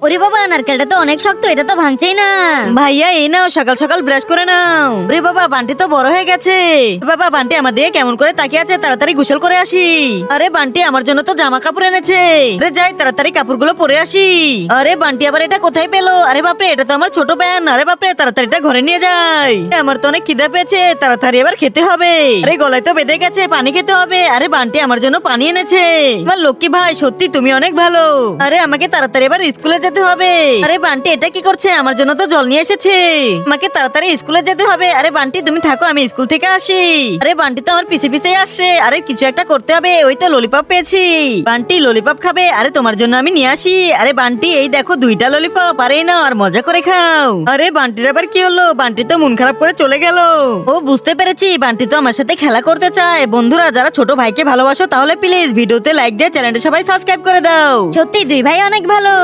ওরে বাবা, নারকেলটা তো অনেক শক্ত, এটা তো ভাঙছেই না। ভাইয়া এই নাও, সকাল সকাল ব্রাশ করে নাও। ওরে বাবা, বান্টি তো বড় হয়ে গেছে। বাবা, বান্টি আমার দিকে কেমন করে তাকিয়ে আছে, তাড়াতাড়ি গোসল করে আসি। আরে বান্টি আমার জন্য তো জামা কাপড় এনেছে। আরে যাই তাড়াতাড়ি কাপড়গুলো পরে আসি। আরে বান্টি আবার এটা কোথায় পেলো? আরে বাপরে, এটা তো আমার ছোট প্যান। আরে বাপরে, তাড়াতাড়ি এটা ঘরে নিয়ে যাই। আমার তো অনেক খিদে পেয়েছে, তাড়াতাড়ি এবার খেতে হবে। আরে গলায় তো বেঁধে গেছে, পানি খেতে হবে। আরে বান্টি আমার জন্য পানি এনেছে। আমার লক্ষ্মী ভাই, সত্যি তুমি অনেক ভালো। আরে আমাকে তাড়াতাড়ি এবার স্কুলে যেতে হবে। আরে বান্টি এটা কি করছে? আমার জন্য তো জল নিয়ে এসেছে। আমাকে তাড়াতাড়ি স্কুলে যেতে হবে। আরে বান্টি তুমি থাকো, আমি স্কুল থেকে আসি। আরে বান্টি তো আমার পিছে পিছে আসছে। আরে কিছু একটা করতে হবে। ওই তো ললিপপ পেয়েছি। বান্টি ললিপপ খাবে? আরে তোমার জন্য আমি নিয়ে আসি। আরে বান্টি এই দেখো 2টা ললিপপ, আরে নাও আর মজা করে খাও। আরে বান্টির আবার কি হলো? বান্টি তো মন খারাপ করে চলে গেল। ও বুঝতে পেরেছি, বান্টি তো আমার সাথে খেলা করতে চায়। বন্ধুরা, যারা ছোট ভাইকে ভালোবাসো তাহলে প্লিজ ভিডিওতে লাইক দিয়ে চ্যানেলটা সবাই সাবস্ক্রাইব করে দাও। সত্যি দুই ভাই অনেক ভালো।